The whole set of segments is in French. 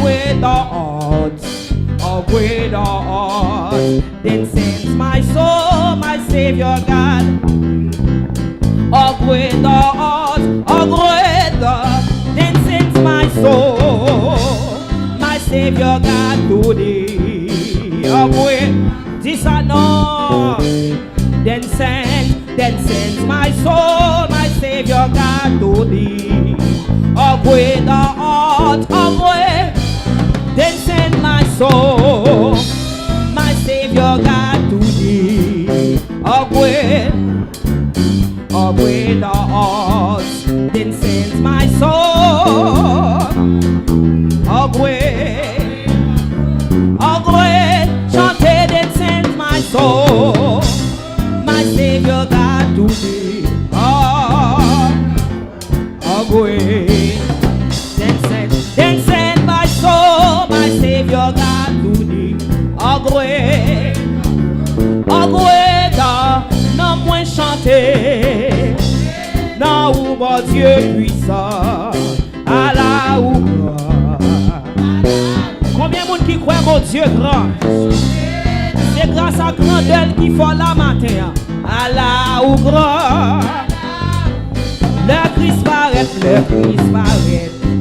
great odds, of great odds. Then sends my soul, my Savior God. Of great odds, of great odds. Then sends my soul, my Savior God to thee. Of great, this I know. Then sends my soul, my Savior God to thee. A great odds, a great. Then send my soul, my Savior God to thee. A great odds. Then sends my soul, a great. Chantez, then sends my soul, my Savior God to thee. Away. Then send my soul, my Savior God to thee. Away, non moins chanter, non ou mon Dieu puissant, à la ou grand. Combien de monde qui croit mon Dieu grand? C'est grâce à grandeur qui fait la matin, à la ou grand. Le Christ paraît,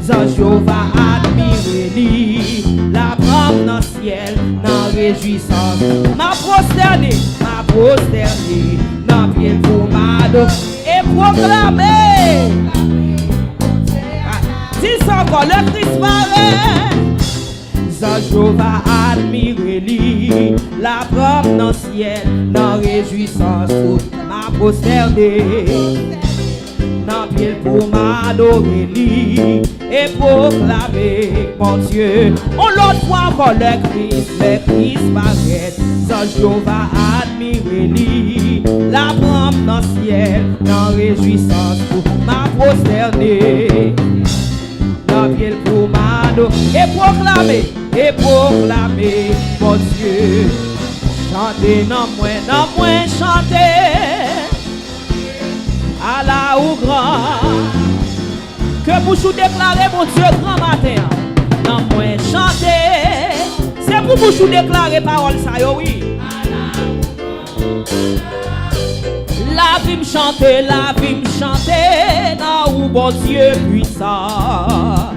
Zanjo va admirer lui, la prendre dans le ciel, dans réjouissance. Ma prosternée, dans pied pour m'adorer et proclamer. Dis encore, le Christ paraît, Zanjo va admirer lui, la prendre dans le ciel, dans réjouissance. Ma prosternée. Dans pied pour m'adorer lui et proclamer mon Dieu. On l'autre fois encore le Christ paraît, Zanjo va admirer lui, la prendre dans le ciel, dans réjouissance pour ma prosternée. Dans pied pour m'adorer et proclamer mon Dieu. Chantez, non moins chanter. À la ou grand, que bouche ou déclarer mon Dieu grand matin. Non moins chanter, c'est pour bouche ou déclarer parole ça yo oui. La vie me chanter, non ou bon Dieu puissant.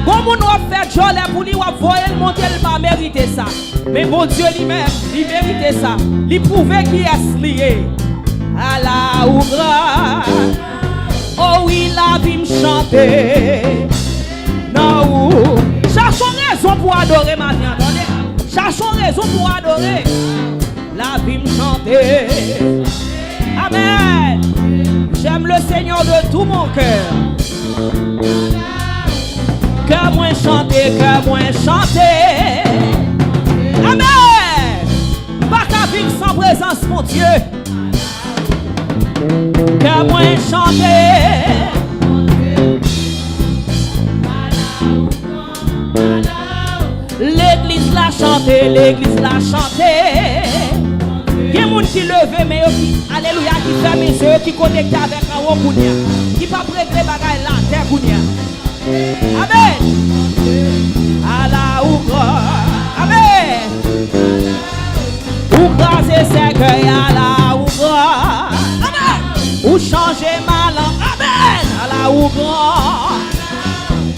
Comme on a fait jolie pour lui, on va voir monter, il va mériter ça. Mais bon Dieu lui-même, il mérite ça. Il prouve qu'il est lié. À la ou grand, oh oui, la vie me chanter. Non, cherchons raison pour adorer maintenant, attendez. Cherchons raison pour adorer. La vie me chanter. Amen. J'aime le Seigneur de tout mon cœur. Que moi chanter. Amen. Pas qu'à vivre sans présence, mon Dieu. Que moi chanter. L'église l'a chanté, Il y a des gens qui lèvent, mais alléluia, qui ferment les yeux, qui connectent avec un haut Kounia, qui ne pas régler bagaille là, terre Kounia. Amen. À la ouvre. Amen. Ou craser ses cueils à la ouvre. Ou changer ma langue, amen, à la ou grand.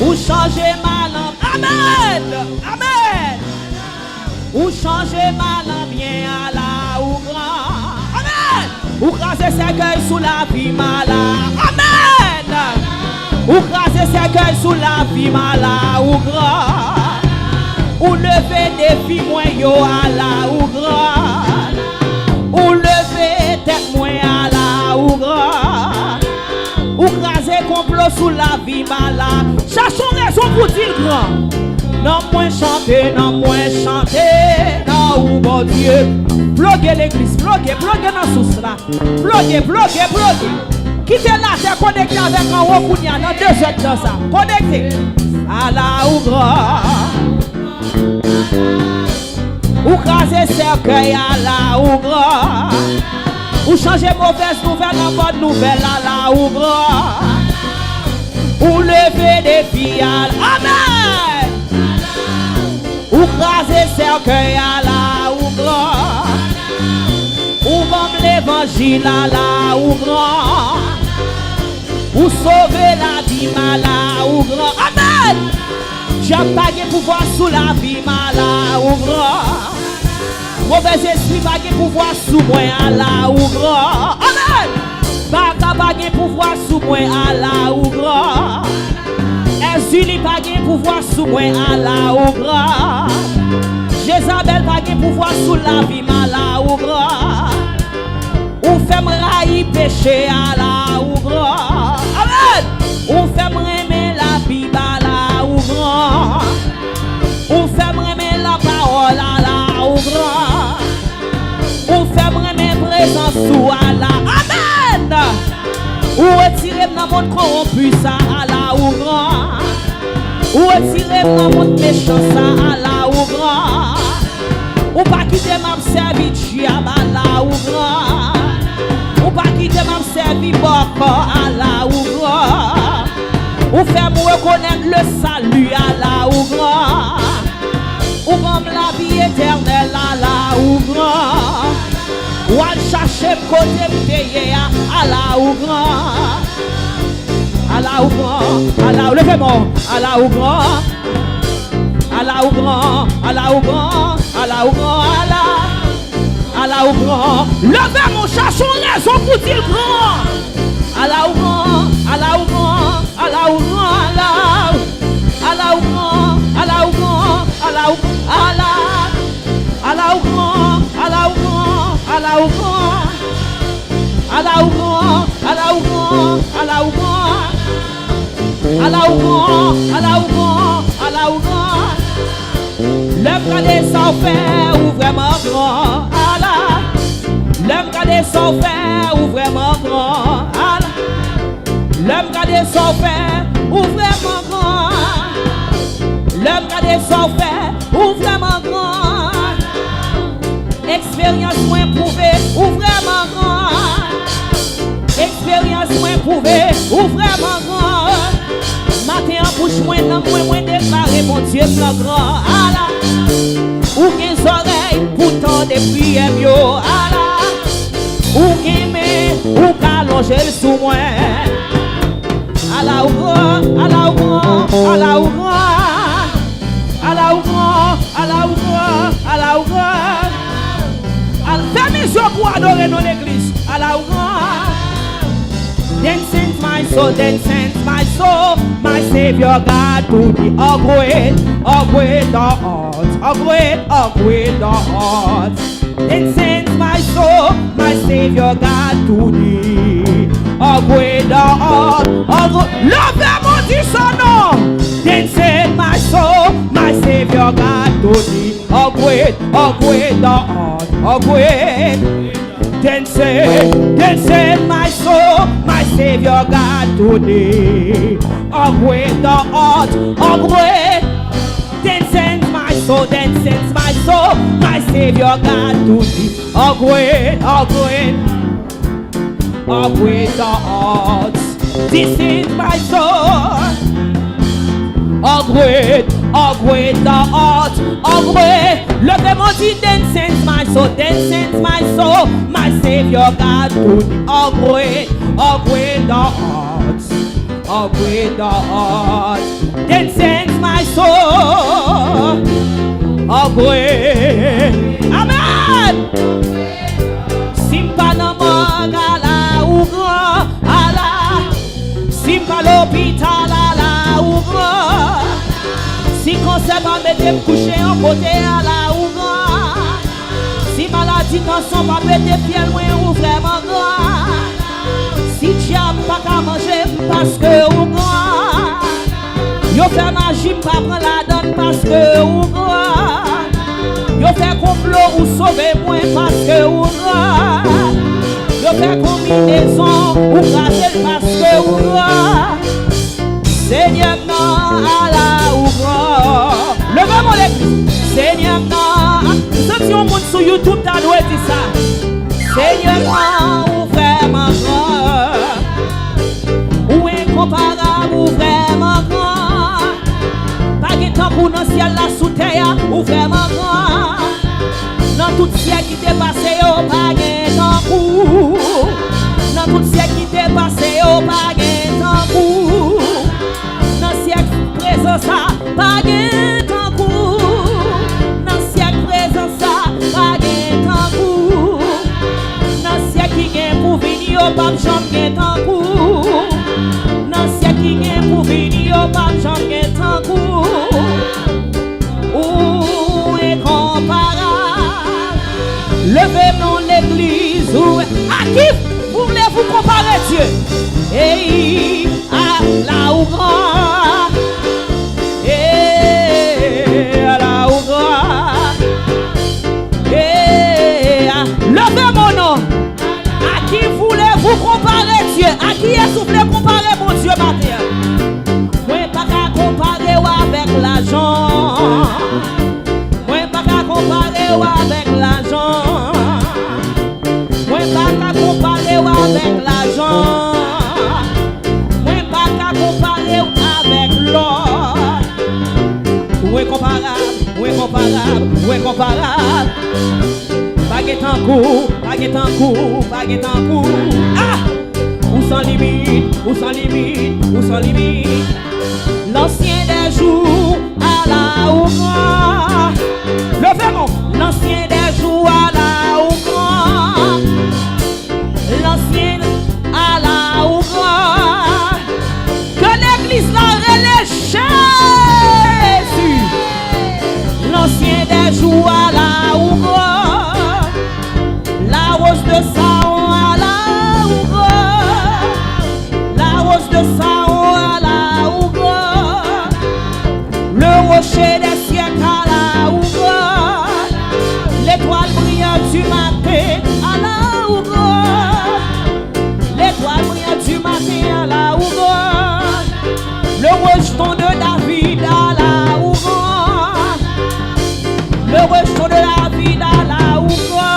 Ou changer ma langue, amen, amen. Ou changer ma langue bien à la ou grand, amen. Ou craser ses cueils sous la vie malade, amen. Ou craser ses cueils sous la vie malade ou grand. Ou lever des filles moins yo à la ou grand. Ou lever tête moins à la ou grand. Ou craser complot sous la vie malade. Cherchons raison pour dire grand. Non moins chanter, non ou bon Dieu. Bloguez l'église, bloguez dans sous cela. Bloguez. Quittez la terre, connectez avec un haut Kounia dans 2 heures dans ça. Connectez. À la ou grand. Ou craser cercueil à la ou grand. Ou changer mauvaise nouvelle en bonne nouvelle à la ou grand. Ou lever des filles à amen. Raser cercueil à la ou grand. Ou vendre l'évangile à la ou grand. Ou sauver la vie mala ou grand. Amen. J'ai pas de pouvoir sous la vie mala ou grand. Mauvais esprit pas de pouvoir sous moi à la ou grand. Amen. Pas de pouvoir sous moi à la ou grand. Ezuli pas de pouvoir sous moi à la ou grand. Jézabel pas de pouvoir sous la vie mala ou grand. Ou fait me railler péché à la ou grand. Amen. Ou fait me remettre la Bible à la ou grand. Ou fait me remettre la parole à la ou grand. Ou fait me remettre présence sous à la. Amen. Ou retirer dans mon corrompu ça à la ou grand. Ou retirer dans mon méchant ça à la ou grand. Ou pas quitter ma servitude à la ou grand. Ou pas quitter ma servitude à la ou grand. Ou faire me reconnaître le salut à la ou grand. Ou comme la vie éternelle à la ou grand. Ou à chercher côté payer à la ou grand. À la ou grand. À la ou levez-moi. À la ou grand. À la ou grand. À la ou grand. À la ou grand. À la ou grand. Levez mon cherchons raison pour dire grand. À la ou grand. À la ou grand. À la ou grand. À la ou grand. À la ou grand. À la ou à la ou grand. À la ou grand. À la ou grand. À la ou grand. À la ou grand. À la ou grand. À la ou grand. À la ou grand. À la ou grand. L'homme gardé sans faire ou vraiment grand. L'homme gardé sans faire ou vraiment grand. L'homme gardé sans faire ou vraiment grand. L'homme gardé sans faire ou vraiment grand. Expérience moins prouvée ou vraiment grand. Expérience moins prouvée ou vraiment grand. Matin en bouche moins déclaré mon Dieu plus grand. Ou qu'un oreille pourtant des prières mieux. Ou qu'un main ou qu'allonger le sous moi. À la ou grand, à la ou grand, à la ou grand. À la ou grand, à la ou grand, à la ou grand. Fais mes yeux pour adorer dans l'église. À la ou grand. Then sends my soul, my Savior God to the great the odds, great the odds. Then sends my soul, my Savior God to the great the odds, love mon Dieu son nom. Then sends my soul, my Savior God to the great the odds, great. Then send my soul, my Savior God today. Great the odds, great. Then sends my soul, my Savior God today. Great the odds. This is my soul. Great the odds, great. Levez mon dit, then sends my soul, my Savior God to the great the odds, great the odds. Then sends my soul, great. Amen. Simpa na magala ugra, ala. Simpa l'hôpital ala ugra. Si conseil va mettre coucher en côté à la ou grand. Si maladie canson va mettre pied loin ou vraiment grand. Si tu n'as pas qu'à manger parce que ou grand. Yo fait magie pas prendre la donne parce que ou grand. Yo fait complot ou sauver moins parce que ou grand. Yo fait combinaison ou craser parce que ou grand. Seigneur non à la ou grand. Levez mon l'église. Seigneur non. Si on monte sur YouTube, t'as doit dire ça. Seigneur non ou vraiment grand. Ou incomparable ou vraiment grand. Pas de temps pour nous ciel là sous terre ou vraiment grand. Dans tout ciel qui t'est passé au pas gain coup. Dans tout ciel qui t'est passé au pas gain coup. Dans ciel présent ça pas gain coup. Dans ciel présent ça pas gain coup. Dans ciel qui gain pour venir au pas jambe gain coup. Dans ciel qui gain pour venir au pas jambe gain coup. Ou est comparable. Levez dans l'église ou à qui voulez-vous comparer Dieu? Et à la ou grand. Et à la ou grand. Et levez mon nom. À qui voulez-vous comparer Dieu? À qui est-ce que vous voulez comparer mon Dieu matin? Moi pas qu'à comparer avec l'argent. Moi pas qu'à comparer avec l'argent. Moi pas qu'à comparer avec l'argent. Moi pas qu'à comparer avec l'or. Moi comparable, moi comparable, moi comparable. Baguette en coup, baguette en coup, baguette en coup. Ah! Ou sans limite, ou sans limite, ou sans limite. L'ancien des jours à la Ougra. Levez-moi. L'ancien des jours à la Ougra. L'ancien à la Ougra. Que l'église la relève Jésus. L'ancien des jours à la Ougra. La rose de Saon à la Ougra. La rose de Saon à la Ougra. Le rocher des siècles à la Ougra. L'étoile brillante du matin à la Ougra. L'étoile brillante du matin à la Ougra. Le rejeton de David à la Ougra. Le rejeton de David à la Ougra.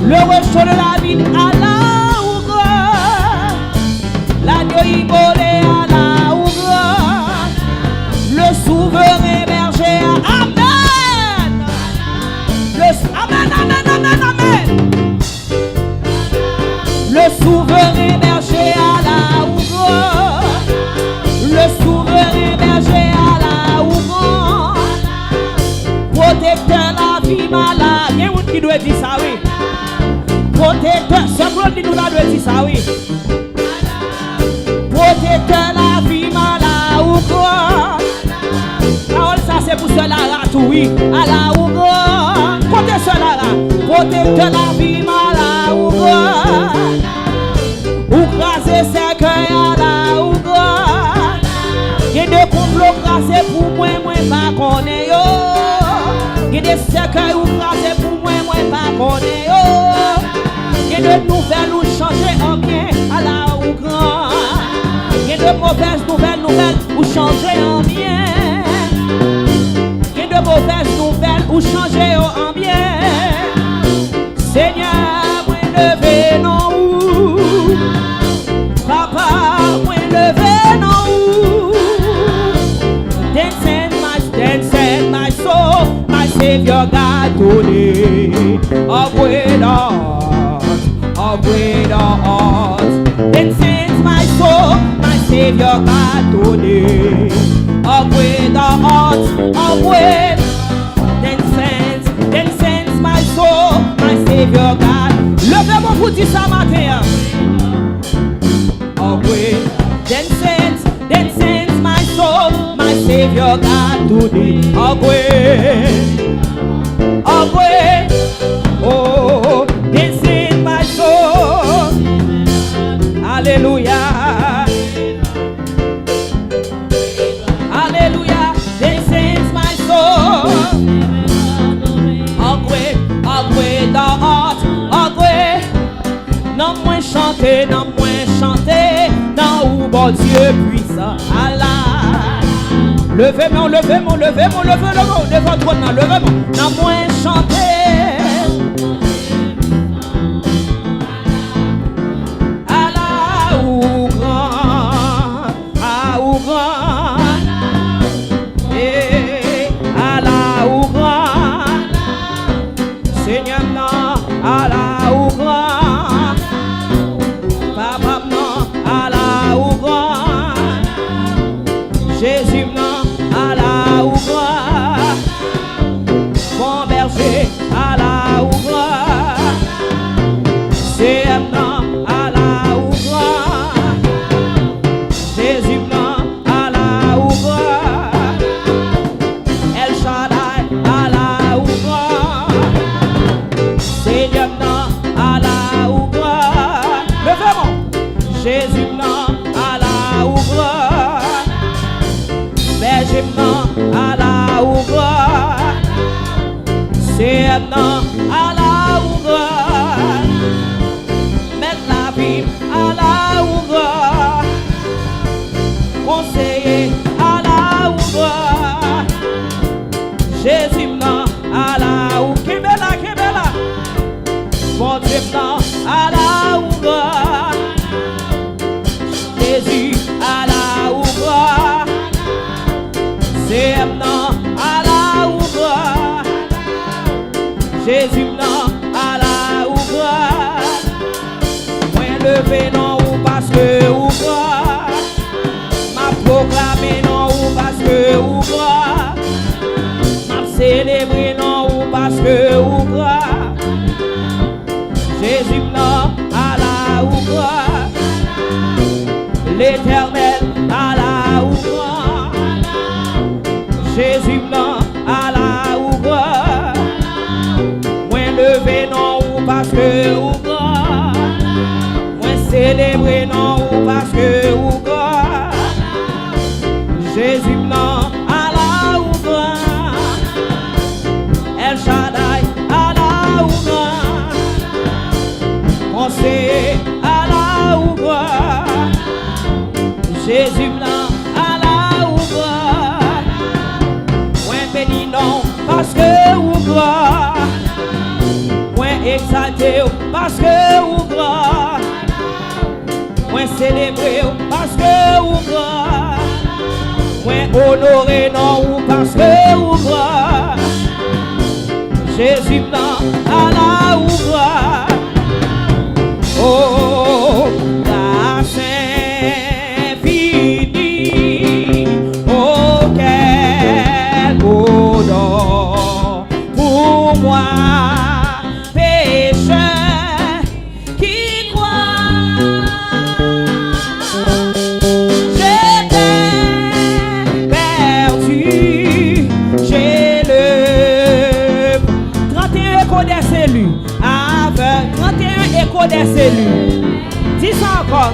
Le rejeton de David à la Ougra. L'agneau immolé à la Ougra. Le souverain berger à Amen. Amen, amen, amen, amen. Le souverain berger à la Ougra. Le souverain berger à la Ougra. Protecteur la vie malade. Il y a un qui doit dire ça, oui. Protecteur, c'est bon, nous doit dire ça, oui. Protecteur la vie malade ou quoi? Parole ça c'est pour cela tout oui. À la ou quoi? Protecteur cela là. Protecteur la vie malade ou quoi? Ou craser ses cœurs à la ou quoi? Y'a des complots crasés pour moi pas connaît yo. Y'a des cercueils ou crasés pour moi pas connaît yo. Y'a de nouvelles ou changer en bien à la ou grand. Y'a de mauvaises nouvelles ou changer en bien. Y'a de mauvaises nouvelles ou changer en bien. Seigneur, moi levé non ou. Papa, moi levé non ou. Dance my soul, my Savior God today. Of great heart, of great heart. Dance my soul, my Savior God today. Of great heart, of great. Dance my soul, my Savior God. Levez-moi pour dire ça matin. Of great. Dance my soul, my Savior God today. Of great, oh, dance my soul. Hallelujah, hallelujah, dance my soul. Of great, the heart, of great. Non moins chanter, non où bon Dieu puissant. Allah. Levez-moi, levez-moi, levez-moi, levez-moi, devant toi, levez-moi. Non moins chanter. Allah ou grand, ah ou grand. Et maintenant à la ouvrage. Mettre la vie à la ouvrage. Conseiller à la ouvrage. Jésus maintenant à la ouvrage. Kebela. Bon Dieu maintenant à la ouvrage. Jésus à la ouvrage. C'est maintenant à la ouvrage. Jésus maintenant à la ouvrage. Moi levé non ou parce que ouvrage. M'a proclamé non ou parce que ouvrage. M'a célébré non ou parce que ouvrage. Jésus maintenant à la ouvrage. L'Éternel à la ouvrage. Jésus maintenant à la ouvrage. Moi levé non ou parce que ouvrage. Moi célébré non ou parce que ouvrage. Jésus maintenant à la ouvrage. El Shaddai à la ouvrage. Conseiller à la ouvrage. Jésus maintenant à la ouvrage. Moi béni non parce que ouvrage. Moi exalté parce que ouvrage. Moi célébré parce que ouvrage. Moi honoré non ou parce que ouvrage. Jésus maintenant à la ouvrage. Oh, grâce infinie, oh, quel bonheur pour moi, pécheur qui croit. J'étais perdu, j'ai le 31 échos des élus, avec 31 échos des élus. Dis ça encore.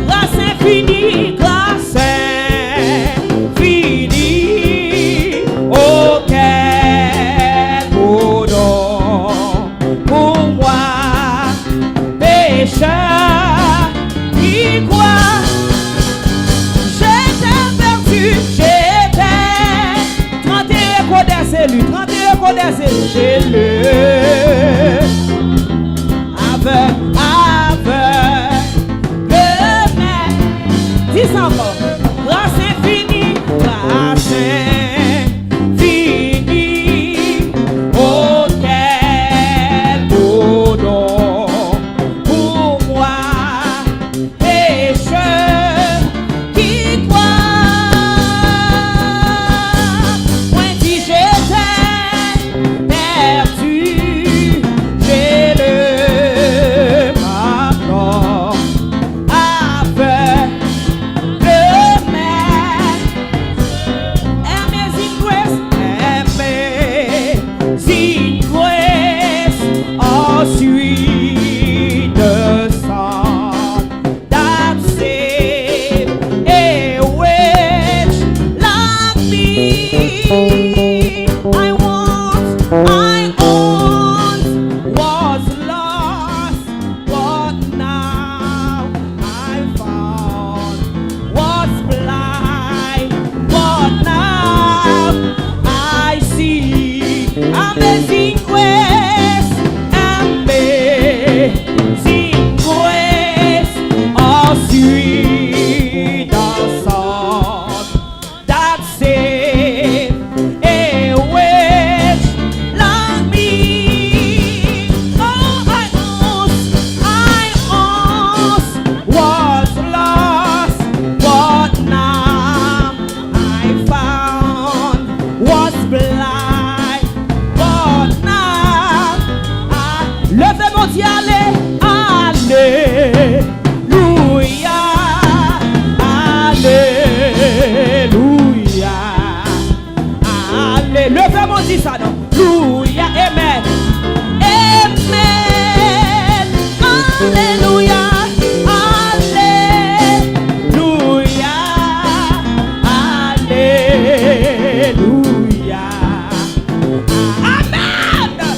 Grâce infinie, grâce infinie, oh quel bonheur pour moi, pécheur qui croit. J'étais perdu, j'étais 31 échos des élus, 31 échos des élus, j'ai le avec dis encore, grâce infinie, grâce infinie, oh quel bonheur pour moi, pécheur qui croit. Moi si j'étais perdu, j'ai le pardon avec sweet the song that saved a wretch like me. I once was lost, but now I found. Was blind, but now I see. Amazing grace, amazing grace, oh sweet the sound that saved a wretch like me. Oh, I once was lost, but now I found. Was blind, but now levez mon Dieu, allez, alléluia, alléluia, allez, levez mon Dieu, ça non, alléluia, amen, amen, alléluia, alléluia, alléluia, amen.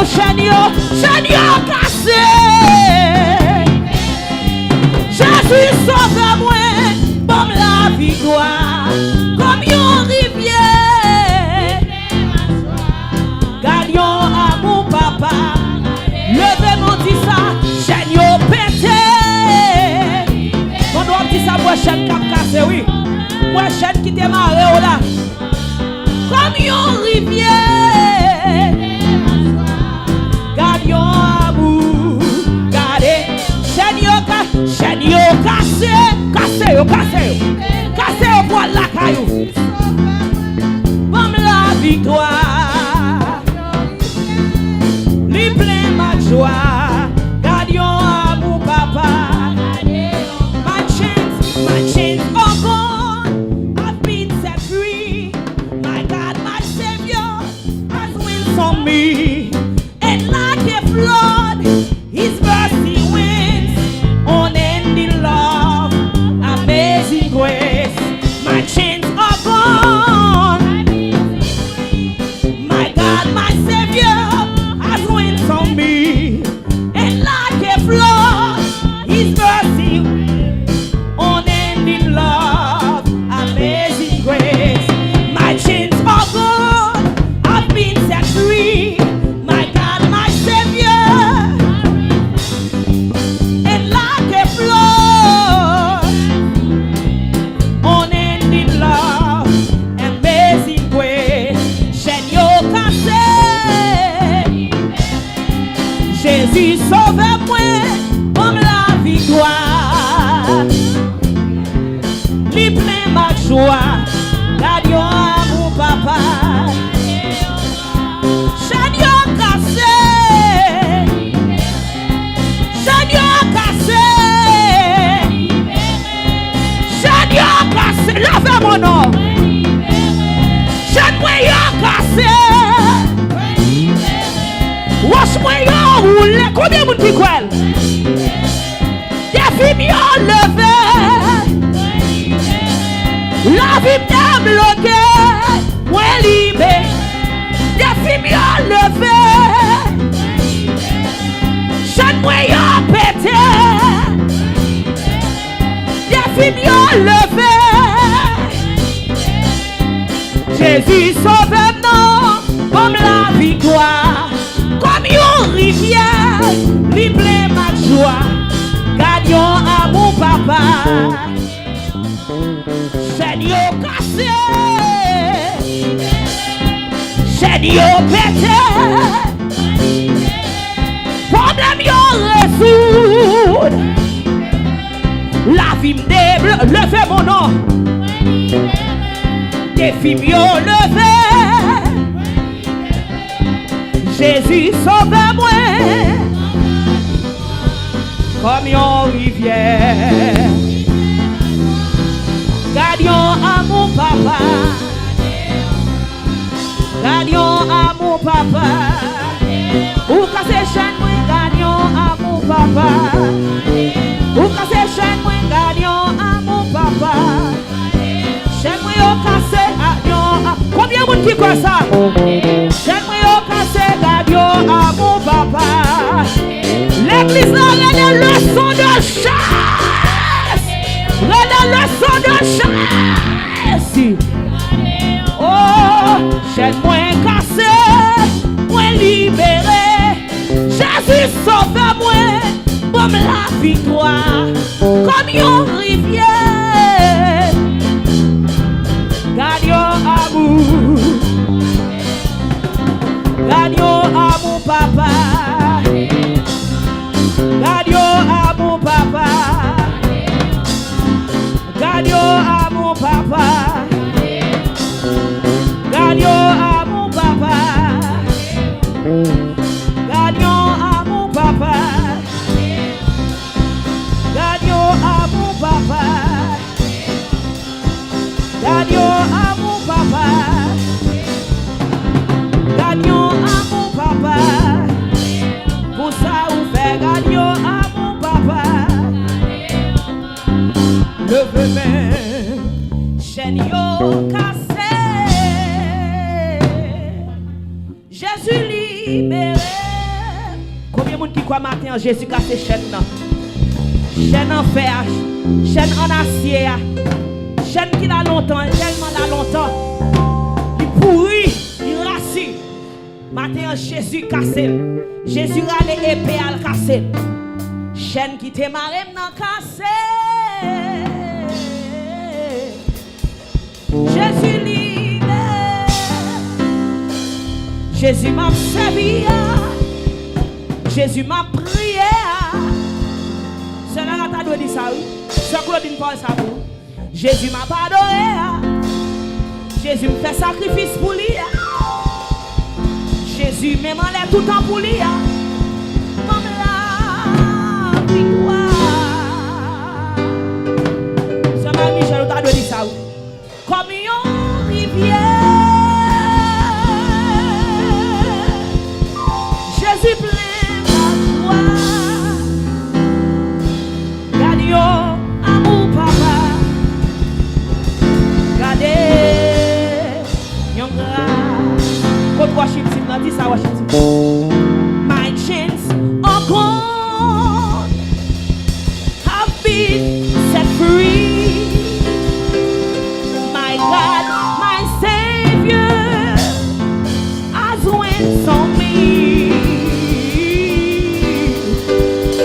chaîne cassé. Jésus sauve moi, comme la victoire, comme une rivière. Gagnons à mon papa, levez mon dit ça, chaîne pété. Quand on dit ça, moi chaîne cap cassé, oui. Moi chaîne qui démarre là. Comme une rivière. Gagnons à vous, gardez. Chaîne cassé, cassé pour la caillou. Comme la victoire, lui plein ma joie. Gagnons à mon papa. My chains are gone. I've been set free. My God, my Savior has wins on me. And like a flood, His mercy wins. Unending love, amazing grace. My chains are gone. My God, my Savior has wins on me. And like a flood, His mercy, unending love, amazing grace. My chains are gone. I've been set free. My God, my Savior. And like a flood, unending love, amazing grace. Chaîne cassé. Jésus sauve-moi comme la victoire. Lui plein ma joie. Gagnons à mon papa. Chaîne cassé. Chaîne cassé. Chaîne cassé. Levez mon nom. Chaîne cassé. Wash-moi roule. Combien de monde qui croit? Des filles levé. La vie m'a bloqué. Moi libéré. Des filles levé. Chaîne pété. Des filles levé. Jésus sauve-nous comme la victoire. Comme une rivière, lui plein ma joie. Gagnons à mon papa. Chaîne cassé. Chaîne pété. Problème résoudre. La vie me débloque. Levez mon nom. Des filles levées. Jésus sauve-moi comme une rivière. Gagnons à mon papa. Gagnons à mon papa. Ou casser chaîne, gagnons à mon papa. Ou casser chaîne, gagnons à mon papa. Chaîne cassé, gagnons à... Combien de monde qui croit ça? Chaîne cassé, gagnons à mon papa. L'église là, regarde le son de chasse. Regarde le son de chasse. Oh, chaîne cassé, moi libéré. Jésus sauve-moi, comme la victoire, comme une rivière. Gagnons à vous. Gagnons à mon papa. Gagnons à mon papa. Gagnons à mon papa. Gagnons à mon papa. Gagnons à mon papa. Gagnons à mon papa. Gagnons à mon papa. Gagnons à mon papa. Pour ça ou fait gagnons à mon papa. Levez-moi, chaîne cassé. Jésus libéré. qui croit matin Jésus casse chaîne. Chaîne en fer, chaîne en acier. Chaîne qui a longtemps, tellement là longtemps. Il pourrit, il rassit. Matin Jésus cassé. Jésus a les épées à le casser. Chaîne qui te marre maintenant cassé. Jésus libère. Jésus m'a servi. Jésus m'a prié. C'est là que tu as dit ça, oui. C'est Claudine parle ça pour. Jésus m'a pardonné. Jésus me fait sacrifice pour lui. Jésus même enlève tout le temps pour lui. Comme la victoire. C'est Marie Michel qui a dit ça, oui. Comme une rivière. Jésus plein de joie. Gardez amour papa. Gardez yon grâce. Côte worship team là, dis ça worship team. My chains are gone. Have been set free. God, my Savior, has went on me,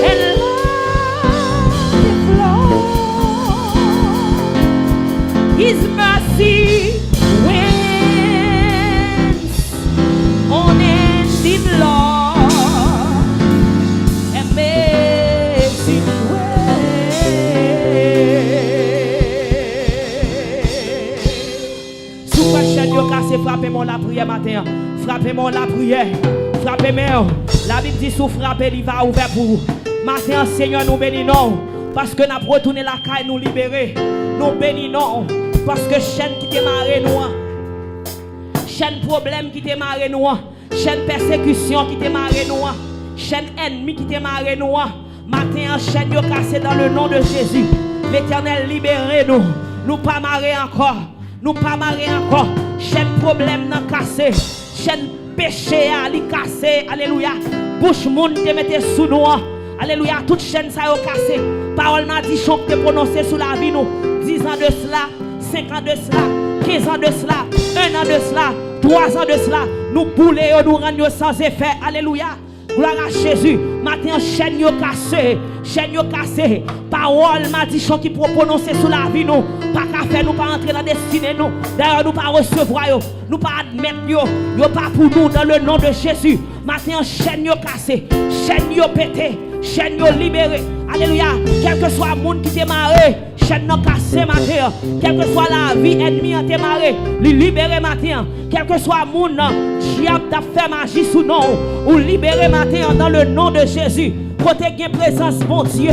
and life flows. His mercy wins on ending love, amazing frappez-moi la prière matin. Frappez-moi la prière. Frappez-moi. La Bible dit sous frapper, il va ouvrir pour vous. Matin, Seigneur, nous bénissons. Parce que nous avons retourné la caille, nous libérer. Nous bénissons. Parce que chaîne qui démarre nous. Chaîne problème qui démarre nous. Chaîne persécution qui démarre nous. Chaîne ennemi qui démarre nous. Matin, chaîne yo cassé dans le nom de Jésus. L'Éternel libérez nous. Nous pas marrer encore. Nous pas marrer encore. Chaîne problème n'a cassé. Chaîne péché à li cassé. Alléluia. Bouche monde te mette sous nous. Alléluia. Toute chaîne ça a cassé. Parole n'a dit chant te prononcer sous la vie nous. 10 ans de cela, 5 ans de cela, 15 ans de cela, 1 an de cela, 3 ans de cela. Nous bouler, nous rendre sans effet. Alléluia. Gloire à Jésus. Matin, chaîne yo cassé. Chaîne yo cassé. Parole m'a dit chant qui pour prononcer sous la vie nous. Pas qu'à faire nous pas entrer dans la destinée nous. D'ailleurs nous pas recevoir yo. Nous pas admettre yo. Yo pas pour nous dans le nom de Jésus. Matin, chaîne yo cassé. Chaîne yo pété. Chaîne yo libéré. Alléluia. Quel que soit le monde qui t'est marré. Chaîne yo cassé matin. Quelle que soit la vie ennemie en t'est marré. Li libéré matin. Quel que soit le monde. Diable t'a fait magie sous nom. Ou libéré matin dans le nom de Jésus. Côté qui présence mon Dieu.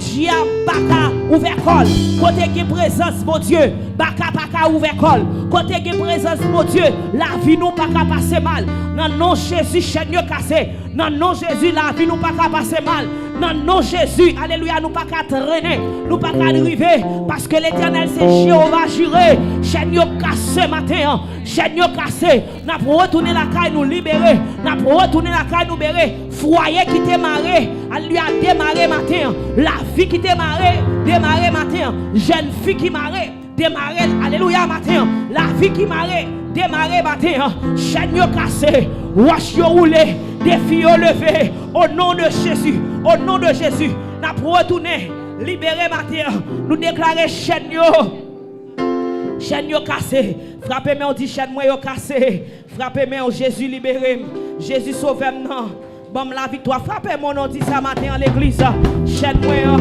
Diable baka ouvert col. Côté qui présence mon Dieu. Baka ouvert col. Côté qui présence mon Dieu. La vie nous pas qu'à passer mal. Dans le nom de Jésus chaîne yo cassé. Dans le nom de Jésus la vie nous pas qu'à passer mal. Dans le nom de Jésus, alléluia, nous pas qu'à traîner, nous pas qu'à arriver, parce que l'Éternel c'est Jéhovah juré. Chaîne yo cassé matin, chaîne yo cassé. N'a pour retourner la caille nous libérer, n'a pour retourner la caille nous libérer. Foyer qui démarré, alléluia, démarrer matin. La vie qui démarré matin. Jeune fille qui marre, démarrer, alléluia matin. La vie qui marre, démarrer matin. Chaîne yo cassé, wash yo roulé, défi yo levé, au nom de Jésus. Au nom de Jésus, nous pour retourner, libérer matin, nous déclarer chaîne yo. Chaîne yo cassé. Frappez-moi, on dit chaîne moi yo cassé. Frappez-moi, Jésus libéré. Jésus sauve-moi. Bon la victoire. Frappez-moi, on dit ça matin à l'église. Chaîne moi.